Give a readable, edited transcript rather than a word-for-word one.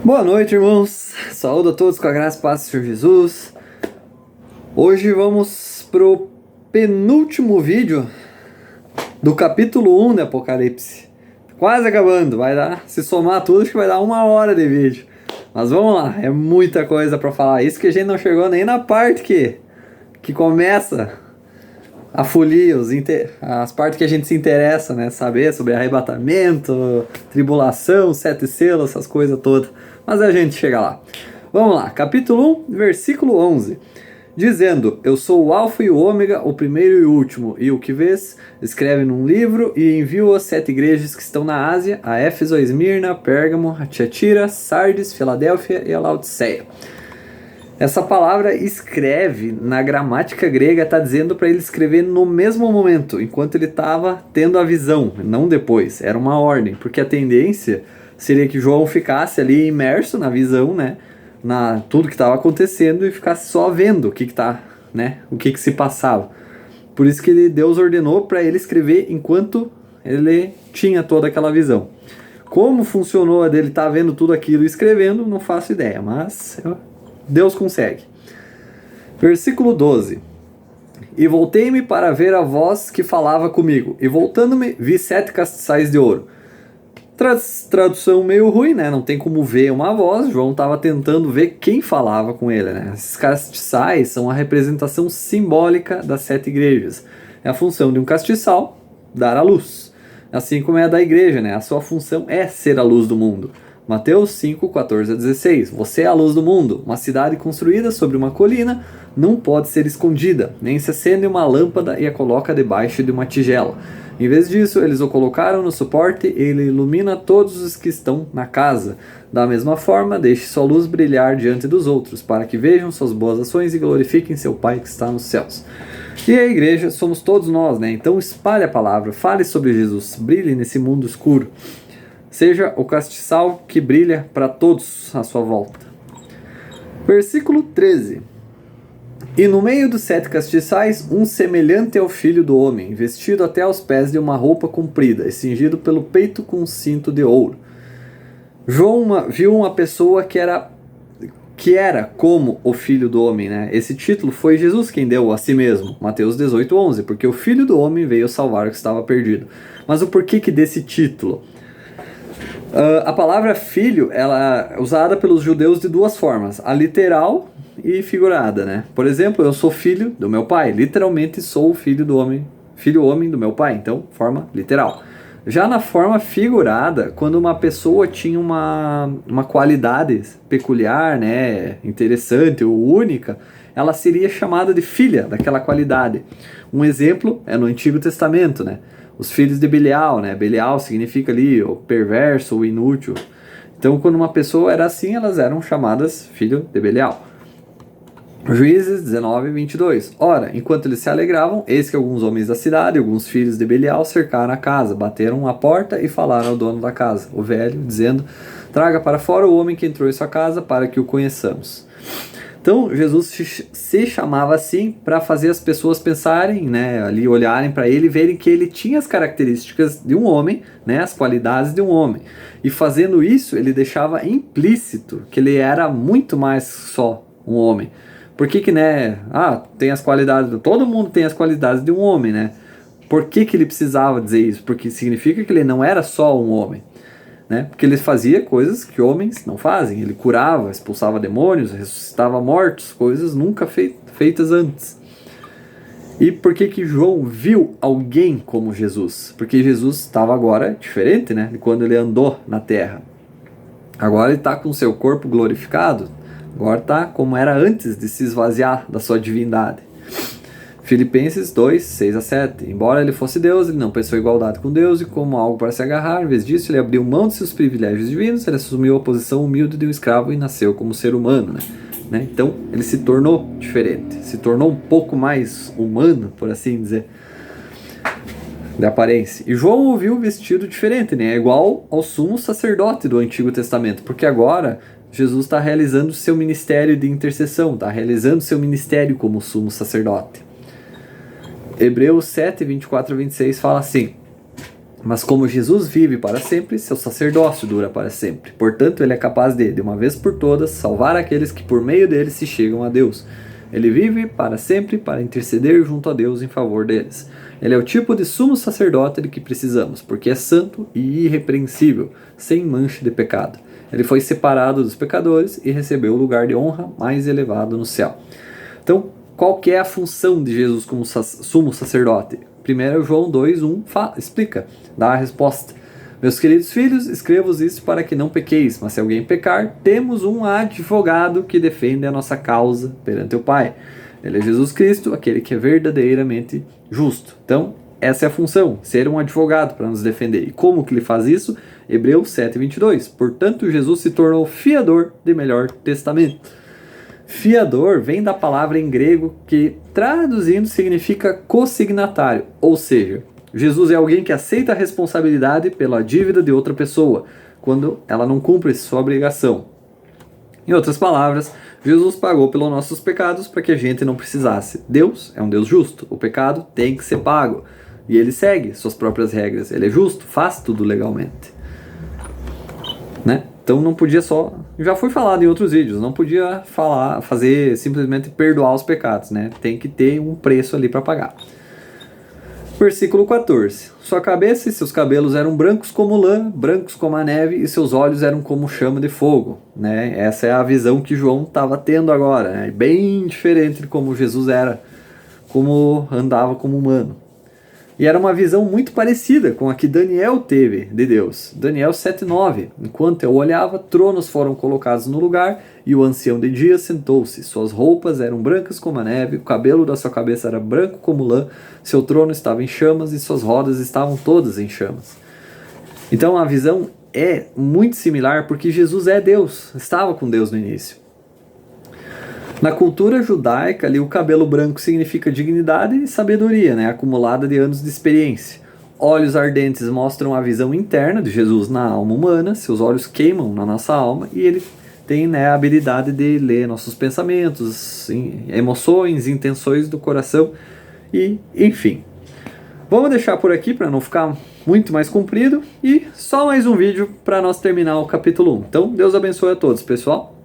Boa noite, irmãos. Saúdo a todos com a graça e paz do Senhor Jesus. Hoje vamos pro penúltimo vídeo do capítulo 1 de Apocalipse. Quase acabando, vai dar, se somar tudo, acho que vai dar 1 hora de vídeo. Mas vamos lá, é muita coisa para falar. Isso que a gente não chegou nem na parte que começa a folia, as partes que a gente se interessa, né? Saber sobre arrebatamento, tribulação, 7 selos, essas coisas todas. Mas a gente chega lá. Vamos lá, capítulo 1, versículo 11. Dizendo, eu sou o Alfa e o Ômega, o primeiro e o último, e o que vês, escreve num livro e envia-o às 7 igrejas que estão na Ásia, a Éfeso, a Esmirna, a Pérgamo, a Tiatira, Sardes, Filadélfia e a Laodiceia. Essa palavra escreve, na gramática grega, está dizendo para ele escrever no mesmo momento, enquanto ele estava tendo a visão, não depois. Era uma ordem, porque a tendência seria que João ficasse ali imerso na visão, né? Na tudo que estava acontecendo e ficasse só vendo o que tá, né? O que se passava. Por isso que Deus ordenou para ele escrever enquanto ele tinha toda aquela visão. Como funcionou a dele estar vendo tudo aquilo e escrevendo, não faço ideia, mas Deus consegue. Versículo 12. E voltei-me para ver a voz que falava comigo. E voltando-me, vi 7 castiçais de ouro. Tradução meio ruim, né? Não tem como ver uma voz. João estava tentando ver quem falava com ele, né? Esses castiçais são a representação simbólica das 7 igrejas. É a função de um castiçal dar a luz. Assim como é a da igreja, né? A sua função é ser a luz do mundo. Mateus 5, 14 a 16. Você é a luz do mundo. Uma cidade construída sobre uma colina não pode ser escondida, nem se acende uma lâmpada e a coloca debaixo de uma tigela. Em vez disso, eles o colocaram no suporte e ele ilumina todos os que estão na casa. Da mesma forma, deixe sua luz brilhar diante dos outros, para que vejam suas boas ações e glorifiquem seu Pai que está nos céus. E a igreja somos todos nós, né? Então espalhe a palavra, fale sobre Jesus, brilhe nesse mundo escuro. Seja o castiçal que brilha para todos à sua volta. Versículo 13. E no meio dos 7 castiçais, um semelhante ao filho do homem, vestido até aos pés de uma roupa comprida e cingido pelo peito com um cinto de ouro. João viu uma pessoa que era como o filho do homem, né? Esse título foi Jesus quem deu a si mesmo, Mateus 18, 11, porque o filho do homem veio salvar o que estava perdido. Mas o porquê que desse título? A palavra filho, ela é usada pelos judeus de duas formas, a literal e figurada, né? Por exemplo, eu sou filho do meu pai, literalmente sou o filho homem do meu pai, então, forma literal. Já na forma figurada, quando uma pessoa tinha uma qualidade peculiar, né, interessante ou única, ela seria chamada de filha daquela qualidade. Um exemplo é no Antigo Testamento, né? Os filhos de Belial, né? Belial significa ali o perverso, o inútil. Então, quando uma pessoa era assim, elas eram chamadas filho de Belial. Juízes 19, 22. Ora, enquanto eles se alegravam, eis que alguns homens da cidade, alguns filhos de Belial, cercaram a casa, bateram a porta e falaram ao dono da casa, o velho, dizendo, traga para fora o homem que entrou em sua casa para que o conheçamos. Então, Jesus se chamava assim para fazer as pessoas pensarem, né, ali olharem para ele e verem que ele tinha as características de um homem, né, as qualidades de um homem. E fazendo isso, ele deixava implícito que ele era muito mais só um homem. Por que, né, tem as qualidades, todo mundo tem as qualidades de um homem, né? Por que ele precisava dizer isso? Porque significa que ele não era só um homem. Né? Porque ele fazia coisas que homens não fazem. Ele curava, expulsava demônios, ressuscitava mortos, coisas nunca feitas antes. E por que João viu alguém como Jesus? Porque Jesus estava agora diferente, né, de quando ele andou na terra. Agora ele está com seu corpo glorificado. Agora está como era antes de se esvaziar da sua divindade. Filipenses 2, 6 a 7. Embora ele fosse Deus, ele não pensou em igualdade com Deus e como algo para se agarrar. Em vez disso, ele abriu mão de seus privilégios divinos, ele assumiu a posição humilde de um escravo e nasceu como ser humano. Né? Então, ele se tornou diferente, se tornou um pouco mais humano, por assim dizer, de aparência. E João o viu vestido diferente, né? É igual ao sumo sacerdote do Antigo Testamento, porque agora Jesus está realizando seu ministério de intercessão, está realizando seu ministério como sumo sacerdote. Hebreus 7, 24 a 26 fala assim: Mas como Jesus vive para sempre, seu sacerdócio dura para sempre. Portanto, ele é capaz de uma vez por todas, salvar aqueles que por meio dele se chegam a Deus. Ele vive para sempre para interceder junto a Deus em favor deles. Ele é o tipo de sumo sacerdote de que precisamos, porque é santo e irrepreensível, sem mancha de pecado. Ele foi separado dos pecadores e recebeu o lugar de honra mais elevado no céu. Então, qual que é a função de Jesus como sumo sacerdote? 1 João 2:1 explica, dá a resposta. Meus queridos filhos, escrevo-vos isso para que não pequeis, mas se alguém pecar, temos um advogado que defende a nossa causa perante o Pai. Ele é Jesus Cristo, aquele que é verdadeiramente justo. Então, essa é a função, ser um advogado para nos defender. E como que ele faz isso? Hebreus 7:22. Portanto, Jesus se tornou fiador de melhor testamento. Fiador vem da palavra em grego que, traduzindo, significa consignatário, ou seja, Jesus é alguém que aceita a responsabilidade pela dívida de outra pessoa, quando ela não cumpre sua obrigação. Em outras palavras, Jesus pagou pelos nossos pecados para que a gente não precisasse. Deus é um Deus justo, o pecado tem que ser pago, e ele segue suas próprias regras, ele é justo, faz tudo legalmente. Né? Então não podia só, já foi falado em outros vídeos, não podia fazer simplesmente perdoar os pecados, né? Tem que ter um preço ali para pagar. Versículo 14. Sua cabeça e seus cabelos eram brancos como lã, brancos como a neve, e seus olhos eram como chama de fogo, né? Essa é a visão que João estava tendo agora, né? Bem diferente de como Jesus era, como andava como humano. E era uma visão muito parecida com a que Daniel teve de Deus. Daniel 7:9. Enquanto eu olhava, tronos foram colocados no lugar, e o ancião de dias sentou-se. Suas roupas eram brancas como a neve, o cabelo da sua cabeça era branco como lã, seu trono estava em chamas e suas rodas estavam todas em chamas. Então a visão é muito similar porque Jesus é Deus, estava com Deus no início. Na cultura judaica, ali, o cabelo branco significa dignidade e sabedoria, né, acumulada de anos de experiência. Olhos ardentes mostram a visão interna de Jesus na alma humana, seus olhos queimam na nossa alma e ele tem, né, a habilidade de ler nossos pensamentos, emoções, intenções do coração e, enfim. Vamos deixar por aqui para não ficar muito mais comprido e só mais um vídeo para nós terminar o capítulo 1. Então, Deus abençoe a todos, pessoal.